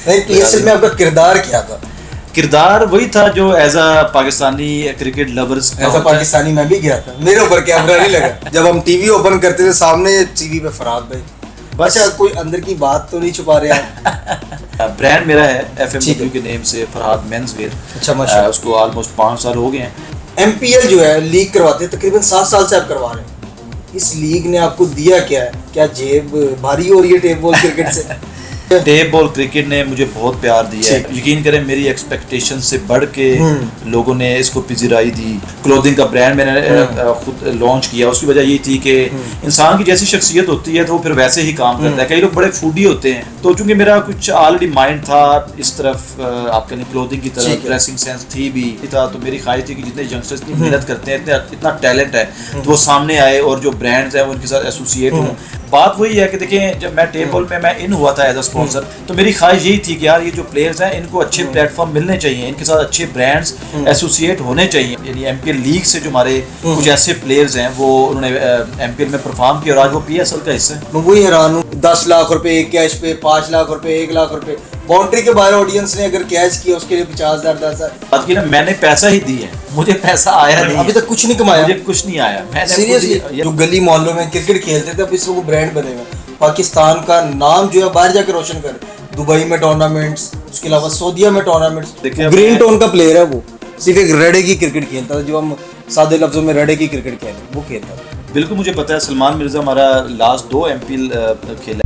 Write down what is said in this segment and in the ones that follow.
नहीं, पीएसएल में आपका किरदार क्या था? किरदार वही था जो as a Pakistani cricket lovers, as a Pakistani मैं भी गया था, मेरे ऊपर कैमरा नहीं लगा जब हम टीवी ओपन करते थे सामने टीवी पे फरहाद भाई। बस अच्छा, कोई अंदर की बात तो नहीं छुपा रहे आप? ब्रांड मेरा है FMW के नेम से, फरहाद मेंस वेयर। अच्छा, माशाल्लाह। उसको ऑलमोस्ट 5 साल हो गए हैं। MPL जो है लीग करवाते हैं, तकरीबन 7 साल से आप करवा रहे हैं। इस लीग ने आपको दिया क्या है? क्या जेब भारी हो रही है टेप बॉल क्रिकेट से? टेप बॉल क्रिकेट ने मुझे बहुत प्यार दिया है। यकीन करें मेरी एक्सपेक्टेशन से बढ़ के लोगों ने इसको पिज़राई दी। क्लोथिंग का ब्रांड मैंने खुद लॉन्च किया। उसकी वजह ये थी कि इंसान की जैसी शख्सियत होती है तो वो फिर वैसे ही काम करता है। कई लोग बड़े फूडी होते हैं, तो चूंकि मेरा कुछ ऑलरेडी माइंड था इस तरफ, आप कहें क्लोथिंग की तरफ, ड्रेसिंग सेंस थी भी था, तो मेरी ख्वाहिश थी कि जितने यंगस्टर्स इतनी मेहनत करते हैं, इतना टैलेंट है, तो वो सामने आए और जो ब्रांड्स हैं उनके साथ एसोसिएट हों। बात वही है कि देखें, जब मैं टेप बॉल में मैं इन हुआ था एज अ स्पॉन्सर, तो मेरी ख्वाहिश यही थी कि यार ये जो प्लेयर्स हैं इनको अच्छे प्लेटफॉर्म मिलने चाहिए, इनके साथ अच्छे ब्रांड्स एसोसिएट होने चाहिए। यानी MPL लीग से जो हमारे कुछ ऐसे प्लेयर्स हैं वो उन्होंने MPL में परफॉर्म किया और आज वो PSL का हिस्सा है। मैं वही हैरान हूँ, 10 लाख रुपए एक कैश पे, 5 लाख रुपए, 1 लाख रुपए, बाउंड्री के बाहर ऑडियंस ने अगर कैच किया उसके लिए 50,000 10,000। बात की ना, मैंने पैसा ही दिया है, मुझे पैसा आया नहीं, अभी तक कुछ नहीं कमाया, मुझे कुछ नहीं आया। मैंने सीरियसली जो गली मोहल्लों में क्रिकेट खेलते थे अब इस वो ब्रांड बने हुए। पाकिस्तान का नाम जो है बाहर जाकर रोशन कर, दुबई में टूर्नामेंट्स, उसके अलावा सऊदीया में टूर्नामेंट्स। ग्रीन टोन का प्लेयर है वो, सिर्फ एक रड़े की क्रिकेट खेलता था, जो हम सादे लफ्जों में रड़े की क्रिकेट खेलें वो खेलता था। बिल्कुल मुझे पता है। सलमान मिर्जा हमारा लास्ट 2 MPL खेला।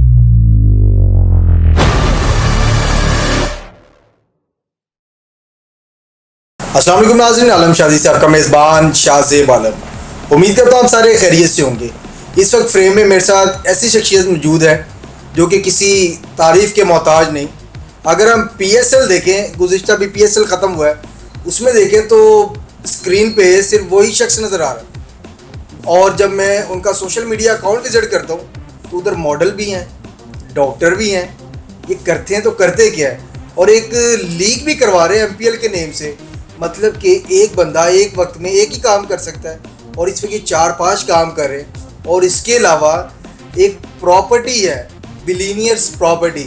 अस्सलाम वालेकुम नाज़रीन, आलम शादी से आपका मेज़बान शाहज़ेब आलम। उम्मीद करता हूँ आप सारे खैरियत से होंगे। इस वक्त फ्रेम में मेरे साथ ऐसी शख्सियत मौजूद है जो कि किसी तारीफ़ के मोहताज नहीं। अगर हम PSL देखें, गुज़िश्ता भी PSL ख़त्म हुआ है, उसमें देखें तो स्क्रीन पे सिर्फ वही शख्स नज़र आ रहा है। और जब मैं उनका सोशल मीडिया अकाउंट विज़िट करता हूँ तो उधर मॉडल भी हैं, डॉक्टर भी हैं। ये करते हैं तो करते क्या है, और एक लीग भी करवा रहे हैं MPL के नेम से। मतलब कि एक बंदा एक वक्त में एक ही काम कर सकता है और इस वक्त ये 4-5 काम कर रहे हैं। और इसके अलावा एक प्रॉपर्टी है, बिलीनियर्स प्रॉपर्टी,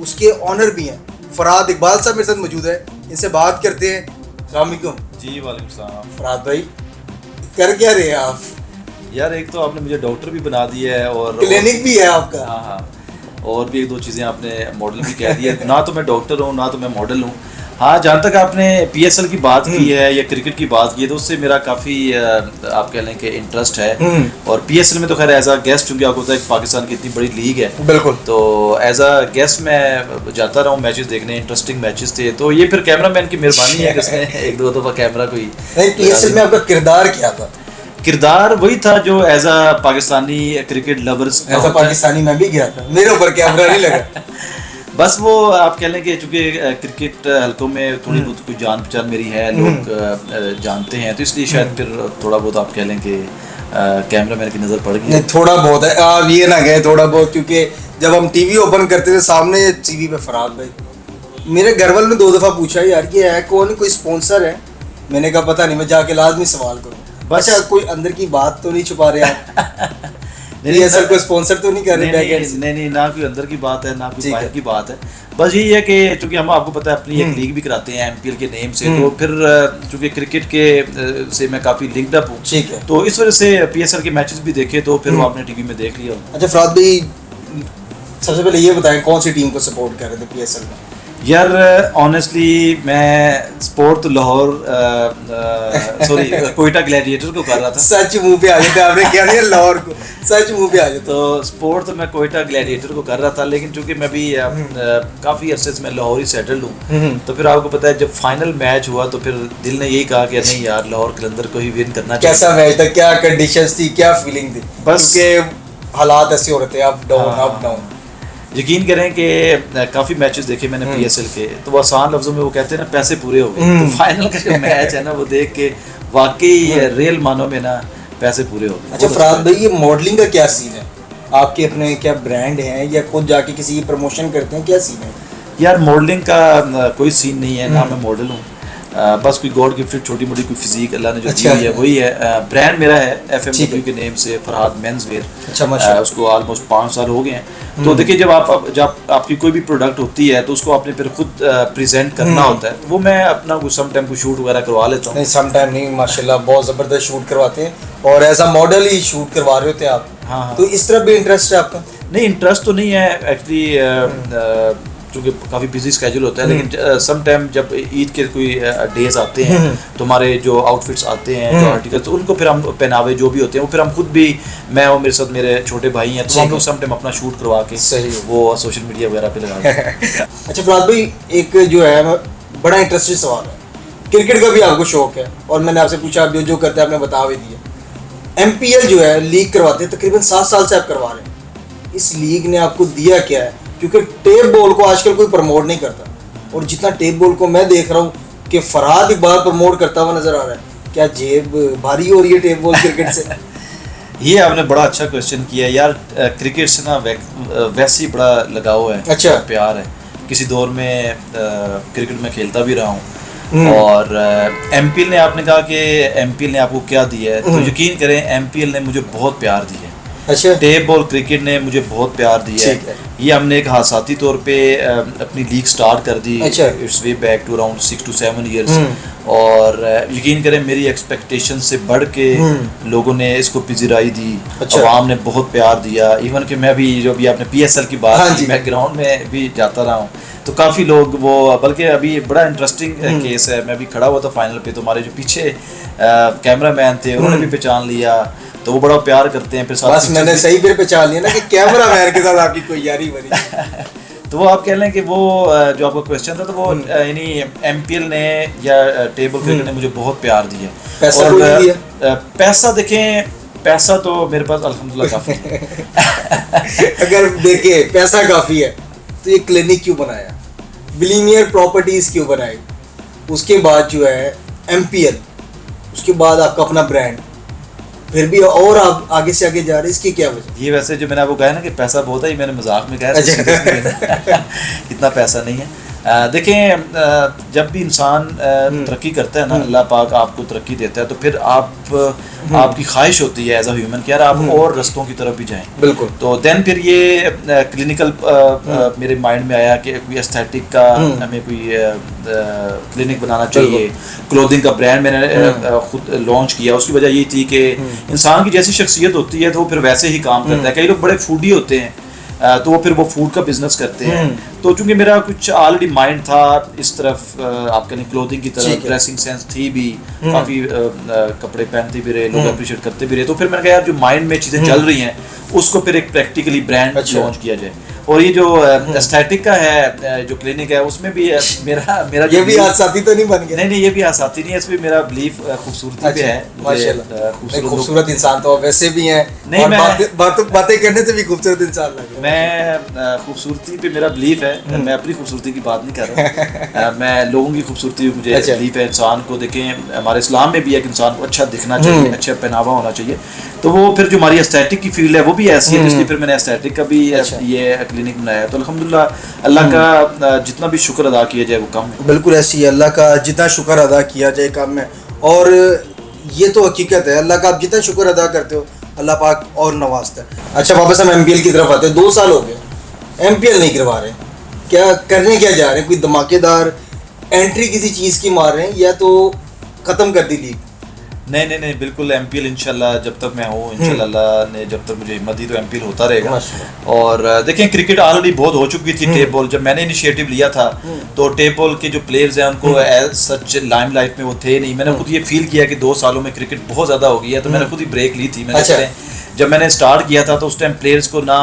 उसके ऑनर भी हैं। फरहाद इकबाल साहब मेरे साथ मौजूद है, इनसे बात करते हैं। अस्सलाम वालेकुम। जी वालेकुम सलाम। फरहाद भाई, कर क्या रहे हैं आप? यार एक तो आपने मुझे डॉक्टर भी बना दिया है और क्लिनिक भी है आपका। हाँ, और भी 1-2 चीज़ें आपने मॉडल भी कह दी है। ना तो मैं डॉक्टर हूँ ना तो मैं मॉडल हूँ। हाँ, जहाँ तक आपने PSL की बात की है या क्रिकेट की बात की है तो उससे मेरा काफ़ी आप कह लें कि इंटरेस्ट है। और PSL में तो खैर एज अ गेस्ट, क्योंकि आपको पता है पाकिस्तान की इतनी बड़ी लीग है, बिल्कुल, तो एज अ गेस्ट मैं जाता रहा हूँ मैचेस देखने। इंटरेस्टिंग मैचेस थे। तो ये फिर कैमरामैन की मेहरबानी है कि उसने 1-2 दफ़ा कैमरा कोई। नहीं, PSL में आपका किरदार क्या था? किरदार वही था जो as a Pakistani cricket lovers, as a Pakistani मैं भी गया था, मेरे ऊपर कैमरा नहीं लगा। बस वो आप कह लें कि चूंकि क्रिकेट हल्कों में थोड़ी बहुत कुछ जान पहचान मेरी है, लोग जानते हैं, तो इसलिए शायद फिर थोड़ा बहुत आप कह लें कि कैमरामैन की नज़र पड़ गई। थोड़ा बहुत है, आप ये ना गए थोड़ा बहुत, क्योंकि जब हम टीवी ओपन करते थे सामने टीवी पे फरहाद भाई। मेरे घर वालों ने 2 दफ़ा पूछा यार ये है कौन, कोई स्पॉन्सर है? मैंने कहा पता नहीं, मैं जाके लाजमी सवाल करूँ। बस कोई अंदर की बात तो नहीं छुपा रहे आप? नहीं सर, कोई स्पॉन्सर तो नहीं कर रहे? नहीं, ना कोई अंदर की बात है ना कोई बाहर की बात है। बस यही है कि चूंकि हम आपको पता है अपनी एक लीग भी कराते हैं MPL के नेम से, तो फिर चूंकि क्रिकेट के से मैं काफ़ी लिंक्ड अप हूँ, ठीक है, तो इस वजह से PSL के मैचेस भी देखे तो फिर वो आपने टीवी में देख लिया। अच्छा फरहाद भाई, सबसे पहले ये बताएं कौन सी टीम को सपोर्ट कर रहे थे PSL में? यार ऑनेस्टली मैं स्पोर्ट तो लाहौर सॉरी कोयटा ग्लैडिएटर को कर रहा था। सच मुंह पे आ जाते आपने क्या नहीं, लाहौर को सच मुंह पे आ जाते। तो स्पोर्ट तो मैं कोयटा ग्लैडिएटर को कर रहा था, लेकिन चूंकि मैं भी काफ़ी अरसे से मैं लाहौर ही सेटल्ड हूँ, तो फिर आपको पता है जब फाइनल मैच हुआ तो फिर दिल ने यही कहा कि नहीं यार लाहौर कलंदर को ही विन करना चाहिए। कैसा मैच था, क्या कंडीशंस थी, क्या फीलिंग थी? बस क्योंकि हालात ऐसे हो रहे थे, अप डाउन। यकीन करें कि काफ़ी मैचेस देखे मैंने PSL के, तो वो आसान लफ्जों में वो कहते हैं ना पैसे पूरे हो गए। तो फाइनल का जो मैच है ना वो देख के वाकई रियल मानों में ना पैसे पूरे हो गए। अच्छा फरहाद भाई, ये मॉडलिंग का क्या सीन है? आपके अपने क्या ब्रांड हैं या खुद जाके किसी की प्रमोशन करते हैं, क्या सीन है? यार मॉडलिंग का कोई सीन नहीं है, ना मैं मॉडल हूँ। बस कोई गॉड गिफ्टेड छोटी मोटी कोई फिजिक अल्लाह ने जो दी अच्छा। हुई है वही है। ब्रांड मेरा है ठीक है। FMW के नेम से, फरहाद मेंस वेयर। अच्छा, माशाल्लाह। उसको ऑलमोस्ट 5 साल हो गए हैं। तो देखिए जब आपकी कोई भी प्रोडक्ट होती है तो उसको आपने फिर खुद प्रेजेंट करना होता है। वो मैं अपना कुछ सम टाइम को शूट वगैरह करवा लेता हूँ। नहीं, सम टाइम नहीं, माशाल्लाह बहुत ज़बरदस्त शूट करवाते हैं और एज अ मॉडल ही शूट करवा रहे होते हैं आप। हाँ। तो इस तरफ भी इंटरेस्ट है आपका? नहीं, इंटरेस्ट तो नहीं है एक्चुअली, क्योंकि काफ़ी बिजी स्केजूल होता है। लेकिन सम टाइम जब ईद के कोई डेज आते हैं तो हमारे जो आउटफिट्स आते हैं, जो आर्टिकल्स, तो उनको फिर हम पहनावे जो भी होते हैं वो फिर हम खुद भी, मैं और मेरे साथ मेरे छोटे भाई हैं, तो हम लोग सम टाइम अपना शूट करवा के सही वो सोशल मीडिया वगैरह पे लगा देते हैं। अच्छा फरहाद भाई, एक जो है बड़ा इंटरेस्टिंग सवाल है। क्रिकेट का भी आपको शौक है और मैंने आपसे पूछा, आप जो करते हैं आपने बता भी दिया। MPL जो है लीग करवाते हैं, तकरीबन 7 साल से आप करवा रहे हैं। इस लीग ने आपको दिया क्या है? क्योंकि टेप बॉल को आजकल कोई प्रमोट नहीं करता और जितना टेप बॉल को मैं देख रहा हूँ कि फरहाद इकबाल प्रमोट करता हुआ नजर आ रहा है। क्या जेब भारी हो रही है टेप बॉल क्रिकेट से? ये आपने बड़ा अच्छा क्वेश्चन किया यार। क्रिकेट से ना वैसे ही बड़ा लगाव है। अच्छा। प्यार है। किसी दौर में क्रिकेट में खेलता भी रहा हूँ। और MPL ने, आपने कहा कि MPL ने आपको क्या दिया है, तो यकीन करें MPL ने मुझे बहुत प्यार दिया है। अच्छा। टेप बॉल क्रिकेट ने मुझे बहुत प्यार दिया ठीक है। ये हमने एक हादसाती तौर पे अपनी लीग स्टार्ट कर दी। अच्छा। It's way back to around 6 to 7 years। और यकीन करें मेरी एक्सपेक्टेशन से बढ़ के लोगों ने इसको पिज़राई दी। अच्छा। अवाम ने बहुत प्यार दिया। इवन कि मैं भी, जो भी आपने PSL की बात हाँ की, जी। मैं ग्राउंड में भी जाता रहा हूँ, तो काफ़ी लोग वो, बल्कि अभी बड़ा इंटरेस्टिंग केस है। मैं भी खड़ा हुआ था फाइनल पे, तो हमारे जो पीछे कैमरा मैन थे उन्होंने भी पहचान लिया, तो वो बड़ा प्यार करते हैं। फिर साथ बस मैंने सही फिर पहचान लिया ना कि कैमरा मैन के साथ आपकी कोई यारी बनी। तो वो आप कह लें कि वो जो आपका क्वेश्चन था, तो वो यानी MPL ने या टेबल क्रिकेट ने मुझे बहुत प्यार दिया। पैसा और कोई नहीं दिया? पैसा देखें, पैसा तो मेरे पास अल्हम्दुलिल्लाह काफ़ी है। अगर देखे पैसा काफ़ी है तो ये क्लिनिक क्यों बनाया, बिलीनियर प्रॉपर्टीज क्यों बनाई, उसके बाद जो है MPL, उसके बाद आपका अपना ब्रांड, फिर भी और आप आगे से आगे जा रहे हैं, इसकी क्या वजह? ये वैसे जो मैंने आपको कहा ना कि पैसा बहुत है, ये मैंने मजाक में कहा है। अच्छा। इतना पैसा नहीं है। देखें, जब भी इंसान तरक्की करता है ना, अल्लाह पाक आपको तरक्की देता है, तो फिर आपकी ख्वाहिश होती है एज अ ह्यूमन कि यार आप और रस्तों की तरफ भी जाएं। बिल्कुल। तो देन फिर ये क्लिनिकल मेरे माइंड में आया कि कोई एस्थेटिक का हमें कोई क्लिनिक बनाना चाहिए। क्लोथिंग का ब्रांड मैंने खुद लॉन्च किया। उसकी वजह ये थी कि इंसान की जैसी शख्सियत होती है तो वो फिर वैसे ही काम करता है। कई लोग बड़े फूडी होते हैं, तो वो फिर वो फूड का बिजनेस करते हैं। तो चूंकि मेरा कुछ ऑलरेडी माइंड था इस तरफ, आप कहें क्लोथिंग की तरफ, ड्रेसिंग सेंस थी भी, काफ़ी कपड़े पहनते भी रहे, लोग अप्रिशिएट करते भी रहे, तो फिर मैंने कहा यार जो माइंड में चीज़ें चल रही हैं उसको फिर एक प्रैक्टिकली ब्रांड लॉन्च किया जाए। और ये जो एस्थेटिक का है, जो क्लिनिक है, उसमें भी मेरा ये भी आसाती तो नहीं बन गया? नहीं, ये भी आसाती नहीं है। इसमें मेरा बिलीफ खूबसूरती पे है। माशाल्लाह, खूबसूरत इंसान तो वैसे भी हैं। नहीं, मैं बातें करने से भी खूबसूरत इंसान लग रहा है। मैं खूबसूरती पे मेरा बिलीफ है। मैं अपनी खूबसूरती की बात नहीं कर रहा। मैं लोगों की खूबसूरती पे मुझे बिलीफ है। इंसान को देखें, हमारे इस्लाम में भी है कि इंसान को अच्छा दिखना चाहिए, अच्छा पहनावा होना चाहिए। तो वो फिर जो हमारी एस्थेटिक की फील्ड है वो भी ऐसी है, इसलिए फिर मैंने एस्थेटिक का भी ये क्लिनिक बनाया। तो अल्हम्दुलिल्लाह अल्लाह का जितना भी शुक्र अदा किया जाए वो कम है। बिल्कुल ऐसी है, अल्लाह का जितना शुक्र अदा किया जाए कम है। और ये तो हकीकत है, अल्लाह का आप जितना शुक्र अदा करते हो अल्लाह पाक और नवाजता है। अच्छा, वापस हम MPL की तरफ आते हैं। 2 साल हो गए MPL नहीं करवा रहे, क्या करने क्या जा रहे हैं? कोई धमाकेदार एंट्री किसी चीज़ की मार रहे हैं या तो ख़त्म कर दी लीग? नहीं, बिल्कुल MPL इंशाल्लाह जब तक मैं हूँ, इंशाल्लाह अल्लाह ने जब तक मुझे हिम्मत दी तो MPL होता रहेगा। और देखें, क्रिकेट ऑलरेडी बहुत हो चुकी थी। टेप बॉल जब मैंने इनिशिएटिव लिया था तो टेप बॉल के जो प्लेयर्स हैं उनको एज सच लाइमलाइट में वो थे नहीं। मैंने खुद ये फील किया कि 2 सालों में क्रिकेट बहुत ज़्यादा हो गई है, तो मैंने खुद ही ब्रेक ली थी। मैंने जब मैंने स्टार्ट किया था तो उस टाइम प्लेयर्स को ना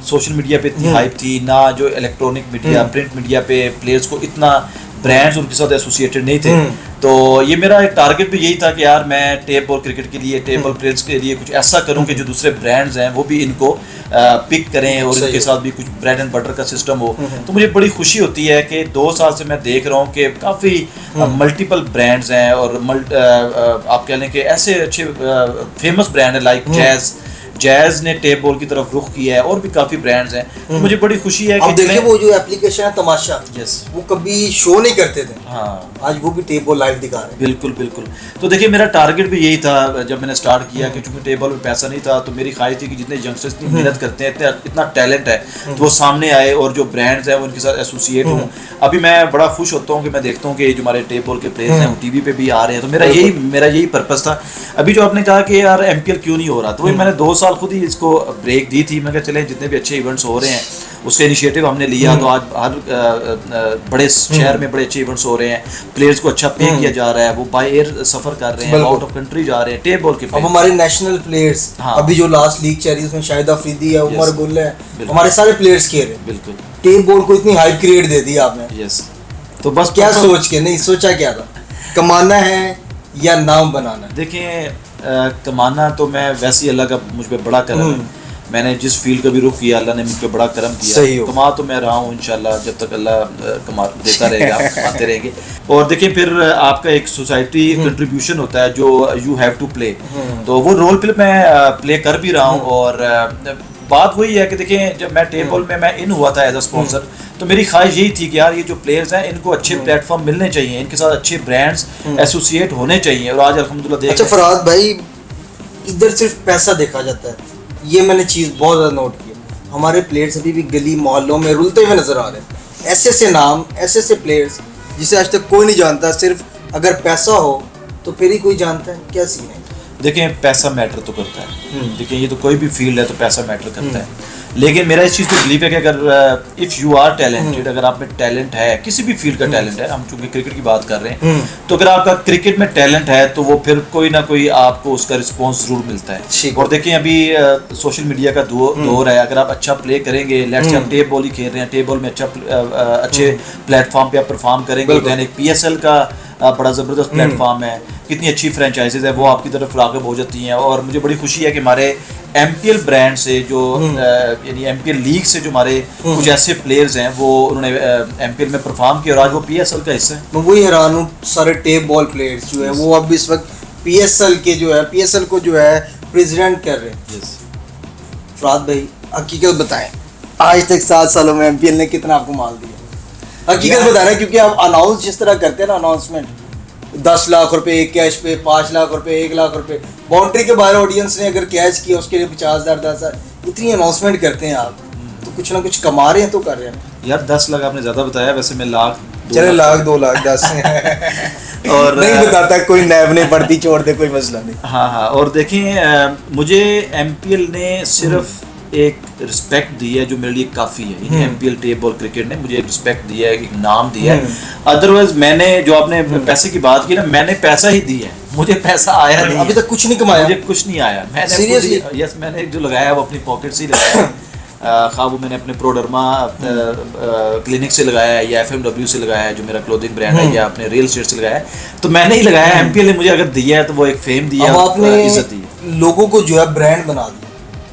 सोशल मीडिया पे इतनी हाइप थी, ना जो इलेक्ट्रॉनिक मीडिया, प्रिंट मीडिया पे प्लेयर्स को इतना ब्रांड्स उनके साथ एसोसिएटेड नहीं थे। तो ये मेरा एक टारगेट भी यही था कि यार मैं टेप बॉल क्रिकेट के लिए, टेप बॉल प्लेयर्स के लिए कुछ ऐसा करूं कि जो दूसरे ब्रांड्स हैं वो भी इनको पिक करें और इनके साथ भी कुछ ब्रेड एंड बटर का सिस्टम हो। तो मुझे बड़ी खुशी होती है कि 2 साल से मैं देख रहा हूँ कि काफ़ी मल्टीपल ब्रांड्स हैं और आप कह लें कि ऐसे अच्छे फेमस ब्रांड है लाइक जैज़ ने टेप बॉल की तरफ रुख किया है और भी काफ़ी ब्रांड्स हैं। तो मुझे बड़ी खुशी है अब देखिए वो जो एप्लीकेशन है तमाशा, यस, वो कभी शो नहीं करते थे, हाँ आज वो भी टेप बॉल लाइव दिखा रहे हैं। बिल्कुल बिल्कुल। तो देखिए मेरा टारगेट भी यही था जब मैंने स्टार्ट किया कि चूंकि टेप बॉल में पैसा नहीं था, तो मेरी ख्वाहिश थी कि जितने यंगस्टर्स इतनी मेहनत करते हैं, इतना टैलेंट है, तो वो सामने आए और जो ब्रांड्स हैं वो उनके साथ एसोसिएट हों। अभी मैं बड़ा खुश होता हूँ कि मैं देखता हूँ कि जो हमारे टेप बॉल के प्लेयर्स हैं वो टीवी पे भी आ रहे हैं। तो मेरा यही पर्पस था। अभी जो आपने कहा कि यार एमपीएल क्यों नहीं हो रहा, तो वही मैंने 2 साल खुद ही इसको ब्रेक दी थी। मैं कहा चले जितने भी अच्छे इवेंट्स हो रहे हैं उसका इनिशिएटिव हमने लिया, तो आज हर बड़े शहर में बड़े अच्छे इवेंट्स हो रहे हैं, प्लेयर्स को अच्छा पे किया जा रहा है, वो बाय एयर सफर कर रहे हैं, आउट ऑफ कंट्री जा रहे हैं टेप बॉल के। अब हमारे नेशनल प्लेयर्स, हाँ, अभी जो लास्ट लीग चल रही है उसमें शाहिद अफरीदी है, उमर गुल है, हमारे सारे प्लेयर्स खेल रहे हैं। बिल्कुल, टेप बॉल को इतनी हाइप क्रिएट दे दी आपने। यस, तो बस क्या सोच के, नहीं सोचा क्या था, कमाना है या नाम बनाना है? देखिए कमाना तो मैं वैसे ही अल्लाह का मुझ पर बड़ा करम है। मैंने जिस फील्ड का भी रुख किया अल्लाह ने मुझ पर बड़ा करम किया। कमा तो मैं रहा हूँ इंशाल्लाह, जब तक अल्लाह कमा देता रहेगा आप कमाते रहेंगे। और देखिए फिर आपका एक सोसाइटी कंट्रीब्यूशन होता है जो यू हैव टू प्ले, तो वो रोल फिर मैं प्ले कर भी रहा हूँ। और बात वही है कि देखिए जब मैं टेप बॉल में मैं इन हुआ था एज अ स्पॉन्सर, तो मेरी ख्वाहिश यही थी कि यार ये जो प्लेयर्स हैं इनको अच्छे प्लेटफॉर्म मिलने चाहिए, इनके साथ अच्छे ब्रांड्स एसोसिएट होने चाहिए। और आज अल्हम्दुलिल्लाह देख, अच्छा फरहाद भाई, इधर सिर्फ पैसा देखा जाता है, ये मैंने चीज़ बहुत ज़्यादा नोट की। हमारे प्लेयर्स अभी भी गली मोहल्लों में रुलते हुए नजर आ रहे हैं, ऐसे ऐसे नाम, ऐसे ऐसे प्लेयर्स जिसे आज तक कोई नहीं जानता, सिर्फ अगर पैसा हो तो फिर ही कोई जानता है। क्या सीन है? देखिए पैसा मैटर तो करता है, देखिए ये तो कोई भी फील्ड है तो पैसा मैटर करता है। लेकिन मेरा इस चीज़ पे बिलीव है कि अगर इफ़ यू आर टैलेंटेड, अगर आप में टैलेंट है, किसी भी फील्ड का टैलेंट है, हम चूंकि क्रिकेट की बात कर रहे हैं, तो अगर आपका क्रिकेट में टैलेंट है तो वो फिर कोई ना कोई आपको उसका रिस्पॉन्स जरूर मिलता है। और देखिए अभी सोशल मीडिया का दौर है, अगर आप अच्छा प्ले करेंगे, लेट्स से आप टेप बॉल ही खेल रहे हैं, टेप बॉल में अच्छे प्लेटफॉर्म पे आप परफॉर्म करेंगे, तो एक PSL का बड़ा ज़बरदस्त प्लेटफॉर्म है, कितनी अच्छी फ्रेंचाइजीज है वो आपकी तरफ राग़िब हो जाती हैं। और मुझे बड़ी खुशी है कि हमारे MPL ब्रांड से जो यानी MPL लीग से जो हमारे कुछ ऐसे प्लेयर्स हैं वो उन्होंने MPL में परफॉर्म किया और आज वो PSL का हिस्सा है। मैं वही हैरान हूँ, सारे टेप बॉल प्लेयर्स जो है वो अब इस वक्त PSL के जो है PSL को जो है प्रेसिडेंट कर रहे हैं। फरहाद भाई हकीकत बताएं, आज तक 7 सालों में MPL ने कितना आपको माल दिया? हकीकत बता रहे हैं, क्योंकि आप अनाउंस जिस तरह करते हैं ना, अनाउंसमेंट 10 लाख रुपए कैश पे, 5 लाख रुपए, 1 लाख रुपए, बाउंड्री के बाहर ऑडियंस ने अगर कैच किया उसके लिए 50,000, 10,000, इतनी अनाउंसमेंट करते हैं आप, तो कुछ ना कुछ कमा रहे हैं तो कर रहे हैं यार। 10 लाख आपने ज़्यादा बताया, वैसे मैं लाख, चले लाख, 2 लाख, 10 और नहीं बताता, कोई नैब नहीं पड़ती, छोड़ दे, कोई मसला नहीं। हाँ, और देखें मुझे MPL ने सिर्फ एक रिस्पेक्ट दी है जो मेरे लिए काफ़ी है। MPL टेप बॉल क्रिकेट ने मुझे एक रिस्पेक्ट दिया है, एक नाम दिया है। अदरवाइज मैंने जो आपने पैसे की बात की ना, मैंने पैसा ही दिया है, मुझे पैसा आया नहीं, अभी तक कुछ नहीं कमाया, मुझे कुछ नहीं आया। मैंने सीरियसली, यस, मैंने जो लगाया वो अपनी पॉकेट से ही लगाया। खा वो मैंने अपने प्रोडर्मा क्लिनिक से लगाया है या FMW से लगाया है जो मेरा क्लोथिंग ब्रांड है, या अपने रियल स्टेट से लगाया है, तो मैंने ही लगाया। MPL ने मुझे अगर दिया है तो वो एक फेम दिया, आपने इज्जत दी है, लोगों को जो है ब्रांड बना दिया।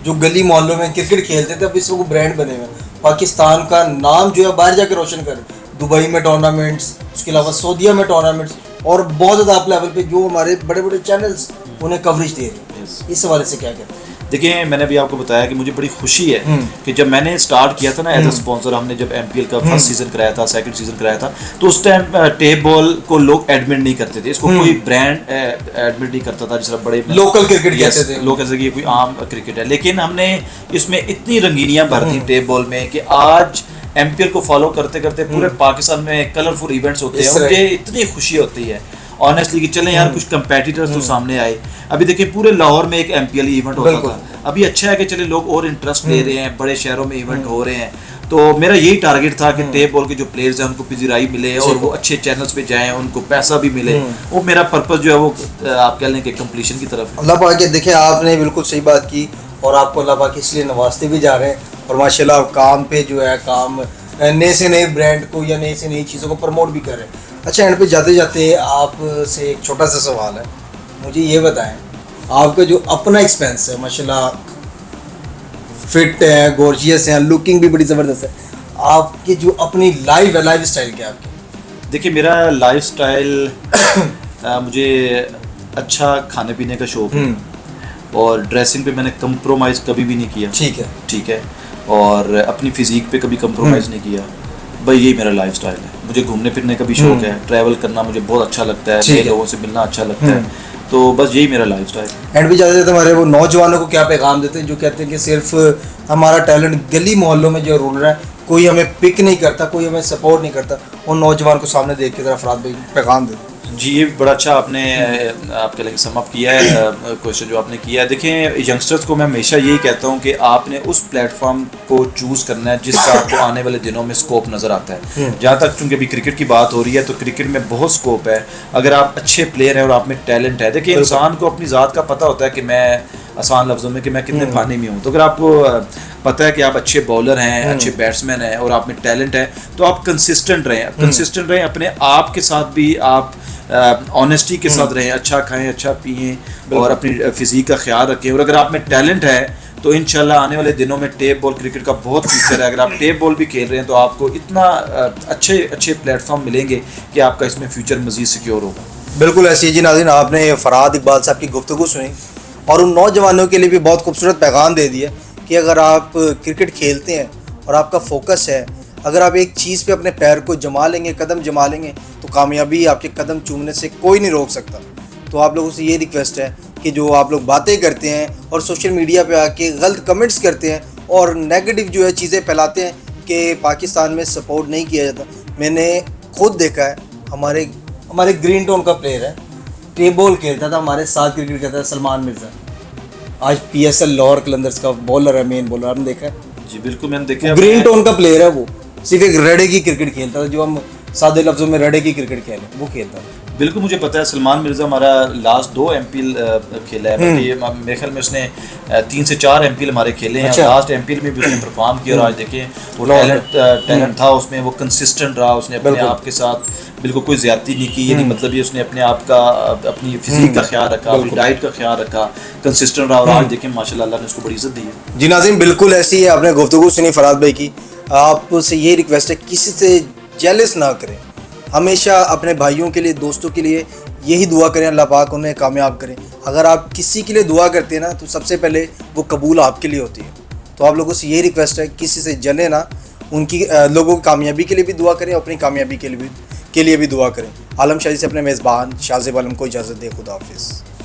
जो गली मोहल्लों में क्रिकेट खेलते थे अब इस वक्त ब्रांड बने हुए, पाकिस्तान का नाम जो है बाहर जाकर रोशन कर, दुबई में टूर्नामेंट्स, उसके अलावा सऊदीया में टूर्नामेंट्स, और बहुत ज़्यादा अप लेवल पे जो हमारे बड़े बड़े चैनल्स उन्हें कवरेज दे रहे हैं। इस हवाले से क्या कहते हैं? देखिए मैंने अभी आपको बताया कि मुझे बड़ी खुशी है कि जब मैंने स्टार्ट किया था ना एज अ स्पॉन्सर, हमने जब MPL का फर्स्ट सीजन कराया था, सेकंड सीजन कराया था, तो उस टाइम टेप बॉल को लोग एडमिट नहीं करते थे, इसको कोई ब्रांड एडमिट नहीं करता था, जिस तरह बड़े लोकल क्रिकेट कहते थे लोग, ऐसे कि कोई आम क्रिकेट है। लेकिन हमने इसमें इतनी रंगीनियां भर दी टेप बॉल में कि आज MPL को फॉलो करते करते पूरे पाकिस्तान में कलरफुल इवेंट्स होते हैं। मुझे इतनी खुशी होती है ऑनेस्टली कि चलें यार कुछ कंपेटिटर्स तो सामने आए। अभी देखिए पूरे लाहौर में एक MPL इवेंट होता था, अभी अच्छा है कि चले लोग और इंटरेस्ट ले रहे हैं, बड़े शहरों में इवेंट हो रहे हैं। तो मेरा यही टारगेट था कि टेप बॉल के जो प्लेयर्स हैं उनको पिज़राई मिले और वो अच्छे चैनल्स पे जाएं, उनको पैसा भी मिले। वो मेरा पर्पस जो है वो आप कह लें कि कंप्लीशन की तरफ। अल्लाह पाक के देखिए, आपने बिल्कुल सही बात की और आपको अल्लाह पाक इसलिए नवाजते भी जा रहे हैं, और माशाल्लाह आप काम पे जो है काम नए से नए ब्रांड को या नई से नई चीज़ों को प्रमोट भी कर रहे हैं। अच्छा, एंड पे जाते जाते आपसे एक छोटा सा सवाल है, मुझे ये बताएं आपका जो अपना एक्सपेंस है, माशाल्लाह फिट है, गॉर्जियस है, लुकिंग भी बड़ी ज़बरदस्त है, आपकी जो अपनी लाइफ स्टाइल क्या है आपकी? देखिए मेरा लाइफ स्टाइल मुझे अच्छा खाने पीने का शौक है, और ड्रेसिंग पे मैंने कंप्रोमाइज़ कभी भी नहीं किया। ठीक है। और अपनी फ़िज़ीक पे कभी कंप्रोमाइज़ नहीं किया। भाई यही मेरा लाइफ स्टाइल है। मुझे घूमने फिरने का भी शौक है, ट्रैवल करना मुझे बहुत अच्छा लगता है, नए लोगों से मिलना अच्छा लगता है, तो बस यही मेरा लाइफ स्टाइल है। एंड भी ज़्यादा हमारे वो नौजवानों को क्या पैगाम देते हैं जो कहते हैं कि सिर्फ हमारा टैलेंट गली मोहल्लों में जो रोल रहा है, कोई हमें पिक नहीं करता, कोई हमें सपोर्ट नहीं करता, उन नौजवान को सामने देख के ज़रा फराद भाई पैगाम देते? जी, ये बड़ा अच्छा आपने आपके लिए सम अप किया है क्वेश्चन जो आपने किया है। देखें, यंगस्टर्स को मैं हमेशा यही कहता हूँ कि आपने उस प्लेटफॉर्म को चूज़ करना है जिसका आपको आने वाले दिनों में स्कोप नज़र आता है। जहाँ तक चूँकि अभी क्रिकेट की बात हो रही है, तो क्रिकेट में बहुत स्कोप है अगर आप अच्छे प्लेयर हैं और आप में टैलेंट है। देखिए, इंसान को अपनी ज़ात का पता होता है कि मैं, आसान लफ्ज़ों में, कि मैं कितने पानी में हूँ। तो अगर आपको पता है कि आप अच्छे बॉलर हैं, अच्छे बैट्समैन हैं और आप में टैलेंट है, तो आप कंसिस्टेंट रहें अपने आप के साथ भी, आप ऑनेस्टी के साथ रहें, अच्छा खाएं, अच्छा पिएं और अपनी फिज़ीक का ख्याल रखें। और अगर आप में टैलेंट है तो इंशाल्लाह आने वाले दिनों में टेप बॉल क्रिकेट का बहुत फ्यूचर है। अगर आप टेप बॉल भी खेल रहे हैं तो आपको इतना अच्छे प्लेटफॉर्म मिलेंगे कि आपका इसमें फ्यूचर मज़ीद सिक्योर होगा। बिल्कुल ऐसी जी नाज़रीन, आपने फरहाद इकबाल साहब की गुफ्तगू सुनी और उन नौजवानों के लिए भी बहुत खूबसूरत पैगाम दे दिया कि अगर आप क्रिकेट खेलते हैं और आपका फोकस है, अगर आप एक चीज़ पे अपने पैर को जमा लेंगे, कदम जमा लेंगे, तो कामयाबी आपके कदम चूमने से कोई नहीं रोक सकता। तो आप लोगों से ये रिक्वेस्ट है कि जो आप लोग बातें करते हैं और सोशल मीडिया पे आके गलत कमेंट्स करते हैं और नेगेटिव जो है चीज़ें फैलाते हैं कि पाकिस्तान में सपोर्ट नहीं किया जाता, मैंने खुद देखा है। हमारे ग्रीन टाउन का प्लेयर है, टेप बॉल खेलता था, हमारे साथ क्रिकेट खेलता था, सलमान मिर्ज़ा, आज PSL लाहौर कलंदर्स का बॉलर है, मेन बॉलर, आपने देखा है? जी बिल्कुल, मैंने देखा। ग्रीन टाउन का प्लेयर है वो, सिर्फ एक रड़े की क्रिकेट खेलता था, जो हम सादे लफ्ज़ों में रड़े की क्रिकेट खेलें, वो खेलता था। बिल्कुल मुझे पता है। सलमान मिर्ज़ा हमारा लास्ट 2 MPL खेला है, मेरे ख्याल में उसने 3 से 4 MPL हमारे खेले हैं। अच्छा। लास्ट MPL में भी उसने परफॉर्म किया और आज देखें वो टैलेंट था उसमें, वो कंसिस्टेंट रहा, उसने अपने आप के साथ बिल्कुल कोई ज़्यादती नहीं की। यानी मतलब ये उसने अपने आप का, अपनी फिज़ीक का ख्याल रखा, अपनी डाइट का ख्याल रखा, कंसिस्टेंट रहा और आज देखें माशाल्लाह अल्लाह ने उसको बड़ी इज़्ज़त दी है। जी नाज़रीन, बिल्कुल ऐसी है, आपने गुफ्तगू सुनी फरहाद भाई की। आपसे ये रिक्वेस्ट है, किसी से जेलस ना करें, हमेशा अपने भाइयों के लिए, दोस्तों के लिए यही दुआ करें, अल्लाह पाक उन्हें कामयाब करें। अगर आप किसी के लिए दुआ करते हैं ना, तो सबसे पहले वो कबूल आपके लिए होती है। तो आप लोगों से यही रिक्वेस्ट है, किसी से जले ना, उनकी लोगों की कामयाबी के लिए भी दुआ करें, अपनी कामयाबी के लिए भी दुआ करें। आलम शादी से अपने मेज़बान शाहज़ेब आलम को इजाज़त दें। खुदा हाफिज़।